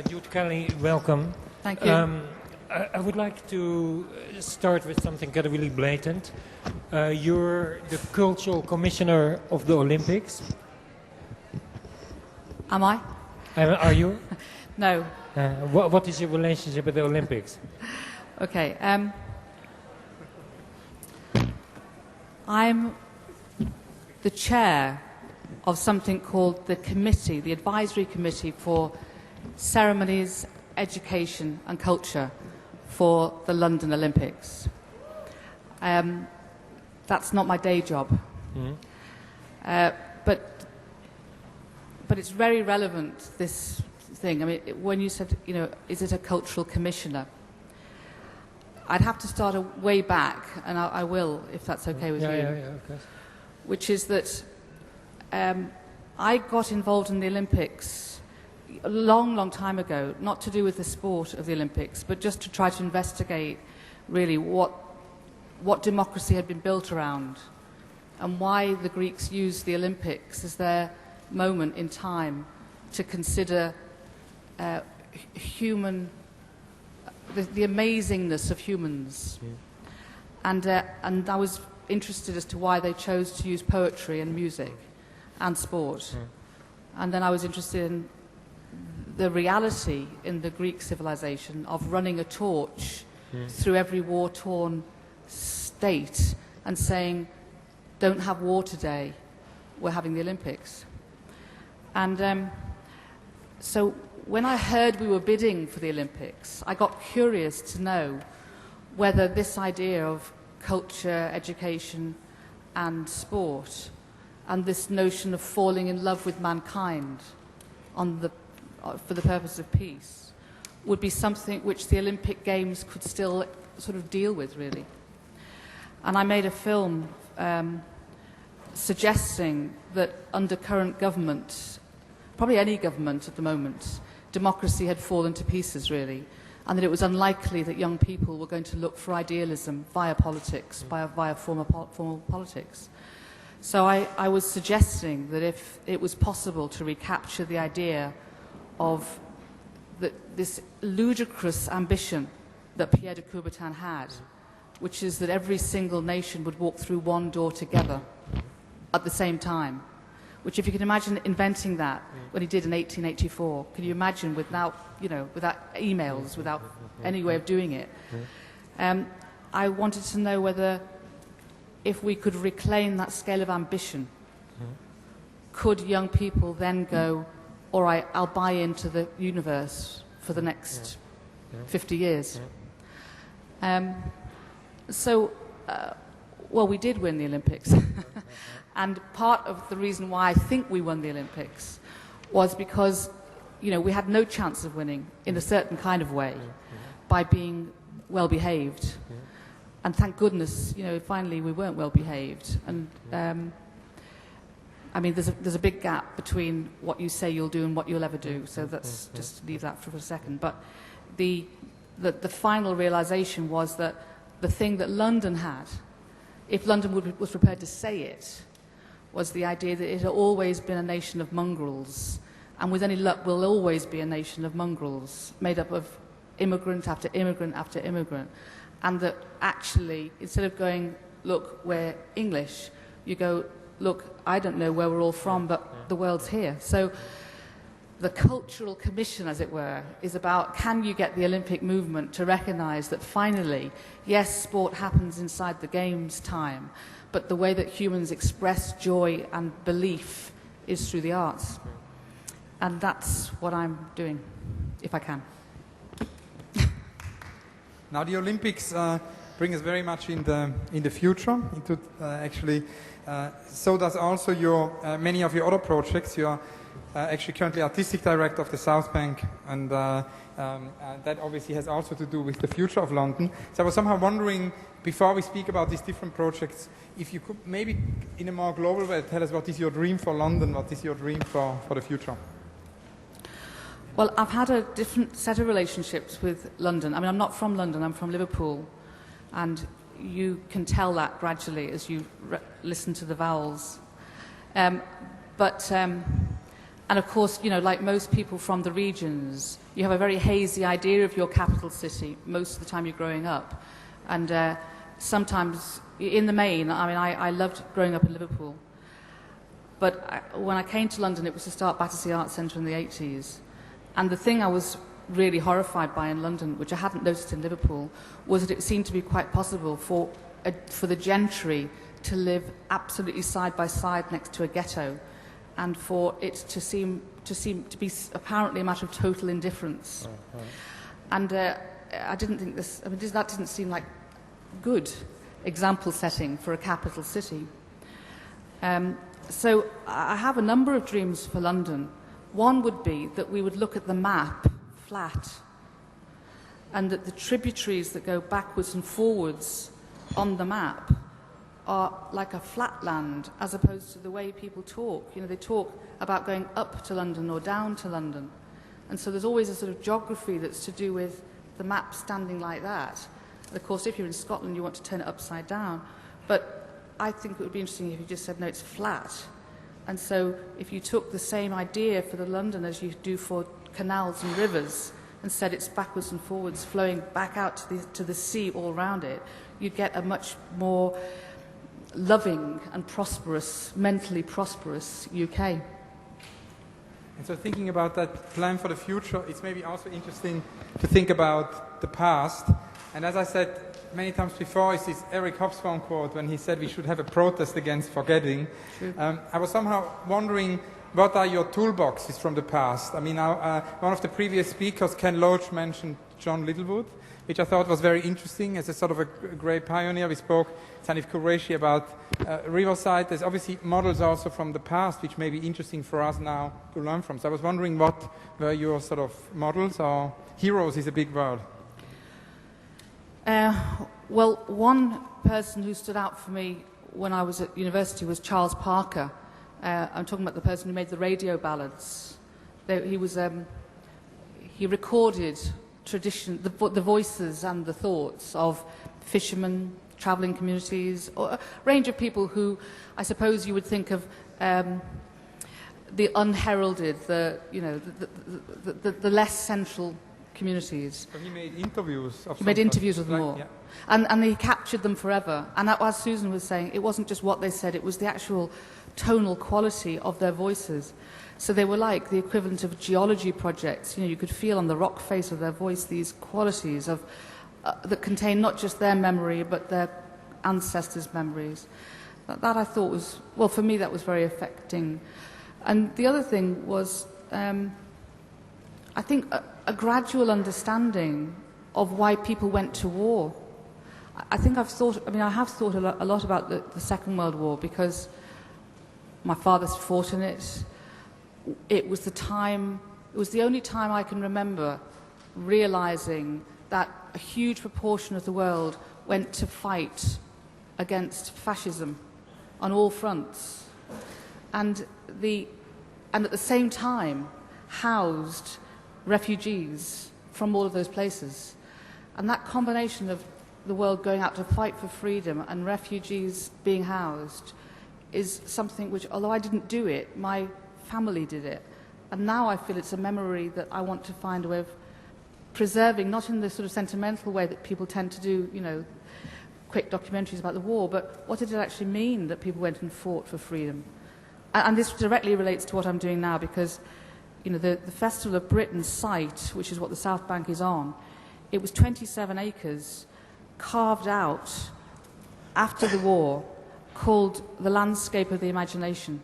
Jude Kelly, welcome. Thank you. I would like to start with something kind of really blatant. You're the cultural commissioner of the Olympics. Am I? Are you? No. What is your relationship with the Olympics? Okay. I'm the chair of something called the committee, the advisory committee for ceremonies, education and culture for the London Olympics. That's not my day job. Mm-hmm. But it's very relevant, this thing. I mean, when you said, is it a cultural commissioner? I'd have to start way back, and I will, if that's okay with you. Yeah, of course. Which is that I got involved in the Olympics a long, long time ago, not to do with the sport of the Olympics, but just to try to investigate really what democracy had been built around and why the Greeks used the Olympics as their moment in time to consider the amazingness of humans. Yeah. And I was interested as to why they chose to use poetry and music and sport. And then I was interested in the reality in the Greek civilization of running a torch through every war-torn state and saying, don't have war today, we're having the Olympics. And so when I heard we were bidding for the Olympics, I got curious to know whether this idea of culture, education and sport and this notion of falling in love with mankind for the purpose of peace would be something which the Olympic Games could still sort of deal with, really. And I made a film suggesting that under current government, probably any government at the moment, democracy had fallen to pieces, really, and that it was unlikely that young people were going to look for idealism via politics, via formal politics. So I was suggesting that if it was possible to recapture the idea of this ludicrous ambition that Pierre de Coubertin had, which is that every single nation would walk through one door together at the same time, which if you can imagine inventing that when he did in 1884, can you imagine without emails, without any way of doing it? I wanted to know whether if we could reclaim that scale of ambition, could young people then go, all right, I'll buy into the universe for the next 50 years. Well, we did win the Olympics. And part of the reason why I think we won the Olympics was because, we had no chance of winning in a certain kind of way by being well behaved. And thank goodness, finally we weren't well behaved. And I mean, there's a big gap between what you say you'll do and what you'll ever do. So let's just leave that for a second. But the final realization was that the thing that London had, if London was prepared to say it, was the idea that it had always been a nation of mongrels, and with any luck will always be a nation of mongrels, made up of immigrant after immigrant after immigrant. And that actually, instead of going, look, we're English, you go, look, I don't know where we're all from, but the world's here. So the cultural commission, as it were, is about, can you get the Olympic movement to recognise that finally, yes, sport happens inside the games time, but the way that humans express joy and belief is through the arts. And that's what I'm doing, if I can. Now the Olympics bring us very much in the future. Into so does also your many of your other projects. You are actually currently artistic director of the South Bank, and that obviously has also to do with the future of London. So I was somehow wondering, before we speak about these different projects, if you could maybe in a more global way tell us what is your dream for London, what is your dream for the future? Well, I've had a different set of relationships with London. I mean, I'm not from London, I'm from Liverpool. And you can tell that gradually as you listen to the vowels. But And of course, you know, like most people from the regions, you have a very hazy idea of your capital city most of the time you're growing up. And sometimes, in the main, I mean, I loved growing up in Liverpool. But when I came to London, it was to start Battersea Arts Centre in the 80s. And the thing I was really horrified by in London, which I hadn't noticed in Liverpool, was that it seemed to be quite possible for the gentry to live absolutely side by side next to a ghetto, and for it to seem to be apparently a matter of total indifference. And I didn't think this. I mean, that didn't seem like good example setting for a capital city. So I have a number of dreams for London. One would be that we would look at the map flat, and that the tributaries that go backwards and forwards on the map are like a flatland, as opposed to the way people talk. You know, they talk about going up to London or down to London. And so there's always a sort of geography that's to do with the map standing like that. And of course, if you're in Scotland, you want to turn it upside down. But I think it would be interesting if you just said, no, it's flat. And so if you took the same idea for the London as you do for canals and rivers, and said it's backwards and forwards, flowing back out to the sea all around it, you'd get a much more loving and prosperous, mentally prosperous UK. And so thinking about that plan for the future, it's maybe also interesting to think about the past. And as I said many times before, it's this Eric Hobsbawm quote when he said we should have a protest against forgetting. I was somehow wondering, what are your toolboxes from the past? I mean, one of the previous speakers, Ken Loach, mentioned John Littlewood, which I thought was very interesting as a sort of a great pioneer. We spoke, Sanif Qureshi, about Riverside. There's obviously models also from the past, which may be interesting for us now to learn from. So I was wondering, what were your sort of models, or heroes is a big word? Well, one person who stood out for me when I was at university was Charles Parker. I'm talking about the person who made the radio ballads. He recorded tradition, the voices and the thoughts of fishermen, travelling communities, or a range of people who, I suppose, you would think of the unheralded, the less central communities. So he made interviews of He made interviews with them all. Yeah. And he captured them forever. And as Susan was saying, it wasn't just what they said, it was the actual tonal quality of their voices. So they were like the equivalent of geology projects. You know, you could feel on the rock face of their voice these qualities of that contain not just their memory, but their ancestors' memories. That I thought was, well, for me, that was very affecting. And the other thing was, I think, a gradual understanding of why people went to war. I have thought a lot about the Second World War, because my father's fought in it. It was the only time I can remember realizing that a huge proportion of the world went to fight against fascism on all fronts, and at the same time housed refugees from all of those places. And that combination of the world going out to fight for freedom and refugees being housed is something which, although I didn't do it, my family did it. And now I feel it's a memory that I want to find a way of preserving, not in the sort of sentimental way that people tend to do, you know, quick documentaries about the war, but what did it actually mean that people went and fought for freedom? And this directly relates to what I'm doing now, because, you know, the Festival of Britain site, which is what the South Bank is on, it was 27 acres carved out after the war, called the Landscape of the Imagination.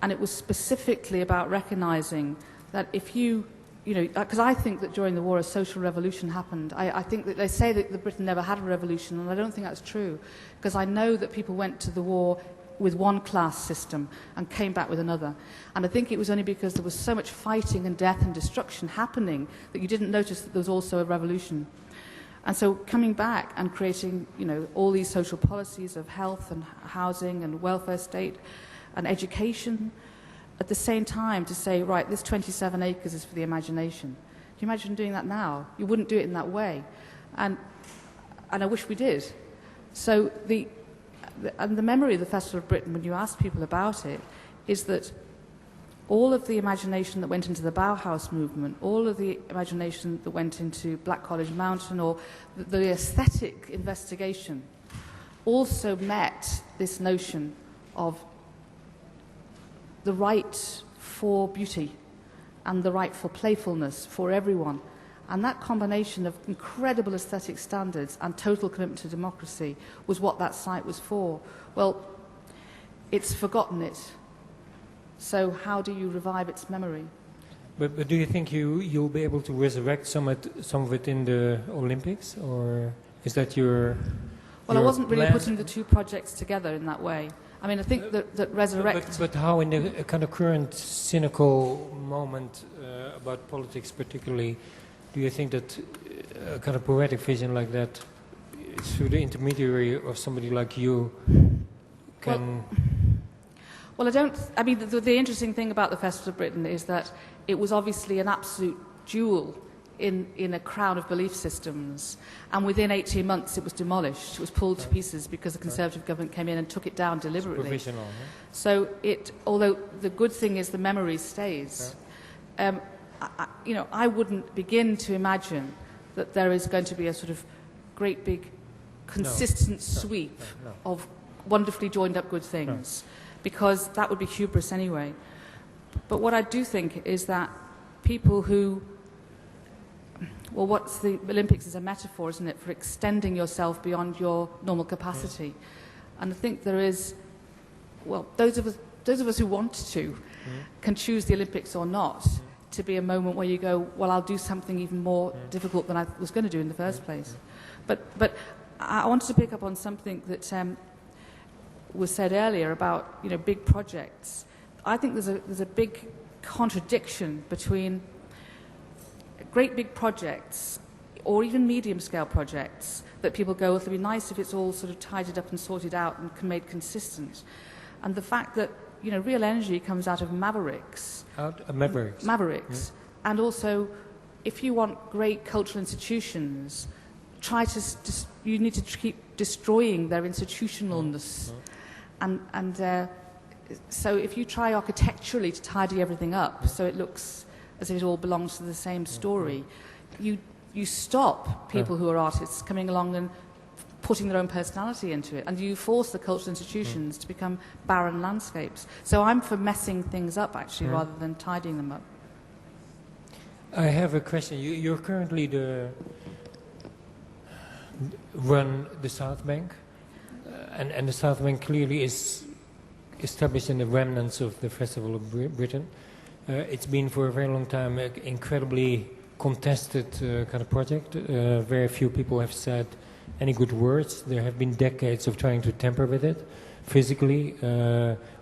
And it was specifically about recognizing that if you know, because I think that during the war a social revolution happened. I think that they say that Britain never had a revolution, and I don't think that's true, because I know that people went to the war with one class system and came back with another. And I think it was only because there was so much fighting and death and destruction happening that you didn't notice that there was also a revolution. And so coming back and creating, you know, all these social policies of health and housing and welfare state and education, at the same time to say, right, this 27 acres is for the imagination. Can you imagine doing that now? You wouldn't do it in that way. And I wish we did. So the memory of the Festival of Britain, when you ask people about it, is that all of the imagination that went into the Bauhaus movement, all of the imagination that went into Black College Mountain, or the aesthetic investigation, also met this notion of the right for beauty and the right for playfulness for everyone. And that combination of incredible aesthetic standards and total commitment to democracy was what that site was for. Well, it's forgotten it. So how do you revive its memory? But do you think you'll be able to resurrect some of it in the Olympics, or is that your? Well, I wasn't really plan? putting the two projects together in that way. I mean, I think that resurrect. But how, in the kind of current cynical moment about politics, particularly, do you think that a kind of poetic vision like that, through the intermediary of somebody like you, can? Well, I don't. I mean, the interesting thing about the Festival of Britain is that it was obviously an absolute jewel in a crown of belief systems, and within 18 months it was demolished. It was pulled to pieces because the Conservative government came in and took it down deliberately. Provisional, huh? So although the good thing is the memory stays, I wouldn't begin to imagine that there is going to be a sort of great big consistent sweep of wonderfully joined up good things, because that would be hubris anyway. But what I do think is that people who, well, what's the Olympics is a metaphor, isn't it, for extending yourself beyond your normal capacity. And I think there is, well, those of us who want to can choose the Olympics or not to be a moment where you go, well, I'll do something even more difficult than I was going to do in the first place. But I wanted to pick up on something that was said earlier about, big projects. I think there's a big contradiction between great big projects or even medium-scale projects that people go, well, it'd be nice if it's all sort of tidied up and sorted out and made consistent. And the fact that, real energy comes out of mavericks. Mavericks. And also, if you want great cultural institutions, you need to keep destroying their institutionalness. So if you try architecturally to tidy everything up so it looks as if it all belongs to the same story, you stop people who are artists coming along and putting their own personality into it, and you force the cultural institutions to become barren landscapes. So I'm for messing things up, actually, rather than tidying them up. I have a question. You're currently run the South Bank, and the South Bank clearly is established in the remnants of the Festival of Britain. It's been for a very long time an incredibly contested kind of project. Very few people have said any good words. There have been decades of trying to tamper with it physically.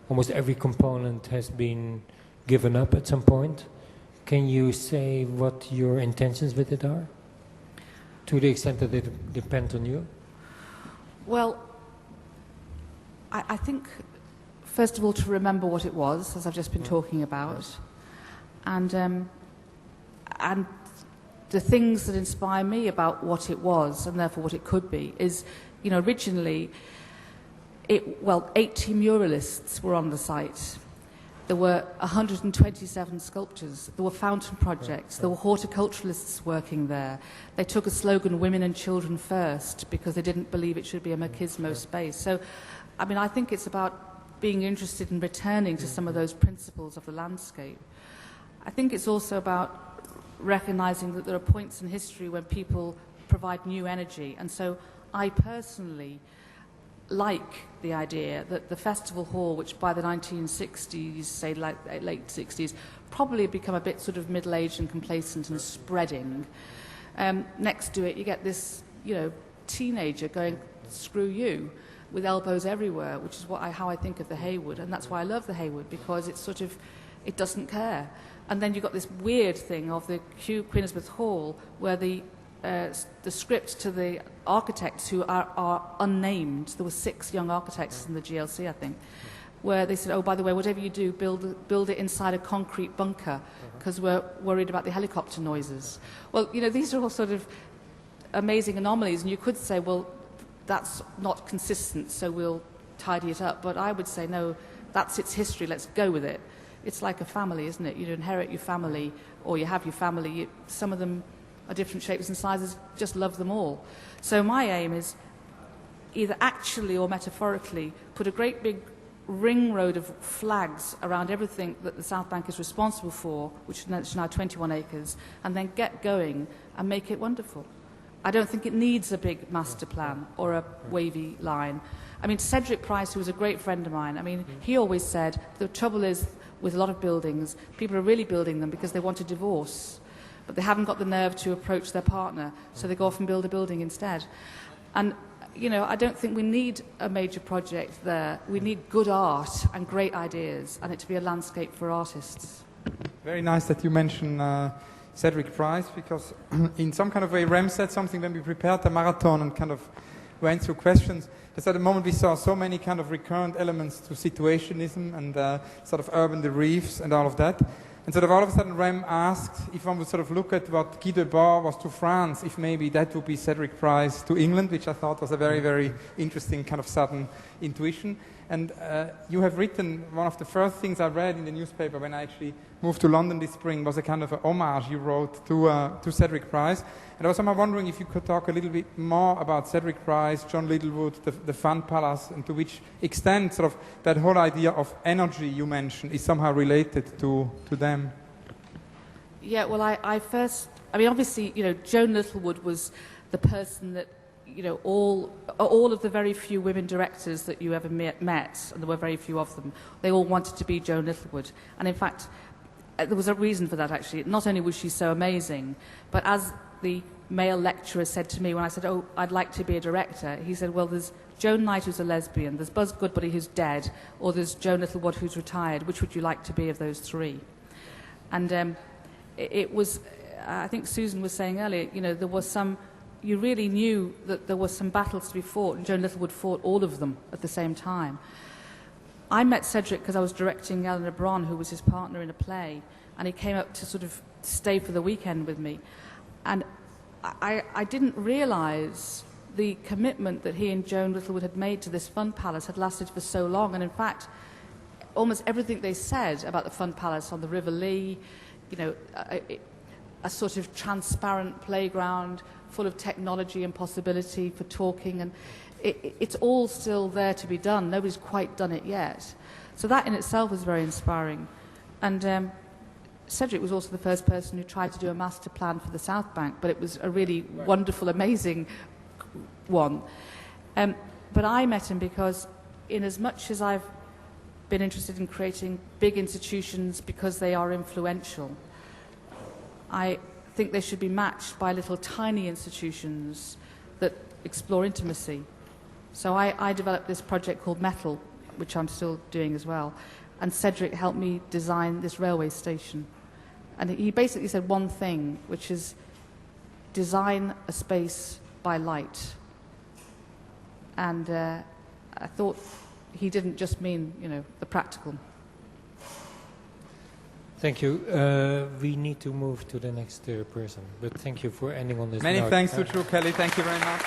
Almost every component has been given up at some point. Can you say what your intentions with it are, to the extent that it depends on you? Well, I think, first of all, to remember what it was, as I've just been talking about, and the things that inspire me about what it was, and therefore what it could be, is, originally, 80 muralists were on the site. There were 127 sculptures. There were fountain projects. There were horticulturalists working there. They took a slogan, women and children first, because they didn't believe it should be a machismo space. So, I think it's about being interested in returning to some of those principles of the landscape. I think it's also about recognizing that there are points in history when people provide new energy. And so I personally like the idea that the festival hall, which by the 1960s, say like late 60s, probably had become a bit sort of middle-aged and complacent and spreading. Next to it, you get this, teenager going, screw you, with elbows everywhere, which is how I think of the Hayward. And that's why I love the Hayward, because it's sort of, it doesn't care. And then you've got this weird thing of the Queen Elizabeth Hall, where the script to the architects who are unnamed, there were 6 young architects in the GLC, I think, where they said, oh, by the way, whatever you do, build it inside a concrete bunker, because we're worried about the helicopter noises. Well, these are all sort of amazing anomalies, and you could say, well, that's not consistent, so we'll tidy it up. But I would say, no, that's its history, let's go with it. it's like a family, isn't it? You inherit your family, or you have your family. Some of them are different shapes and sizes. Just love them all. So my aim is either actually or metaphorically put a great big ring road of flags around everything that the South Bank is responsible for, which is now 21 acres, and then get going and make it wonderful. I don't think it needs a big master plan or a wavy line. I mean, Cedric Price, who was a great friend of mine, I mean, he always said the trouble is with a lot of buildings, people are really building them because they want a divorce, but they haven't got the nerve to approach their partner, so they go off and build a building instead. And you know, I don't think we need a major project there. We need good art and great ideas, and it to be a landscape for artists. Very nice that you mention Cedric Price, because in some kind of way Rem said something when we prepared the marathon and kind of went through questions. Just at the moment we saw so many kind of recurrent elements to situationism and sort of urban reefs and all of that. And sort of all of a sudden Rem asked if one would sort of look at what Guy Debord was to France, if maybe that would be Cedric Price to England, which I thought was a very, very interesting kind of sudden intuition. And you have written, one of the first things I read in the newspaper when I actually moved to London this spring was a kind of a homage you wrote to Cedric Price. And I was somehow wondering if you could talk a little bit more about Cedric Price, John Littlewood, the Fun Palace, and to which extent sort of that whole idea of energy you mentioned is somehow related to them. Yeah, well, I mean, obviously, you know, Joan Littlewood was the person that, you know, all of the very few women directors that you ever met, and there were very few of them, they all wanted to be Joan Littlewood. And in fact, there was a reason for that, actually. Not only was she so amazing, but as the male lecturer said to me when I said, oh, I'd like to be a director, he said, well, there's Joan Knight who's a lesbian, there's Buzz Goodbody who's dead, or there's Joan Littlewood who's retired. Which would you like to be of those three? And it was, I think Susan was saying earlier, you know, there was some, you really knew that there were some battles to be fought, and Joan Littlewood fought all of them at the same time. I met Cedric because I was directing Eleanor Bron, who was his partner in a play, and he came up to sort of stay for the weekend with me. And I didn't realise the commitment that he and Joan Littlewood had made to this Fun Palace had lasted for so long. And in fact, almost everything they said about the Fun Palace on the River Lee, you know, a sort of transparent playground full of technology and possibility for talking, and it's all still there to be done. Nobody's quite done it yet. So that in itself was very inspiring. And Cedric was also the first person who tried to do a master plan for the South Bank, but it was a really wonderful, amazing one. But I met him because in as much as I've been interested in creating big institutions because they are influential, I think they should be matched by little tiny institutions that explore intimacy. So I developed this project called Metal, which I'm still doing as well, and Cedric helped me design this railway station. And he basically said one thing, which is design a space by light. And I thought he didn't just mean, you know, the practical. Thank you. We need to move to the next person, but thank you for ending on this note. Many thanks to Drew Kelly. Thank you very much.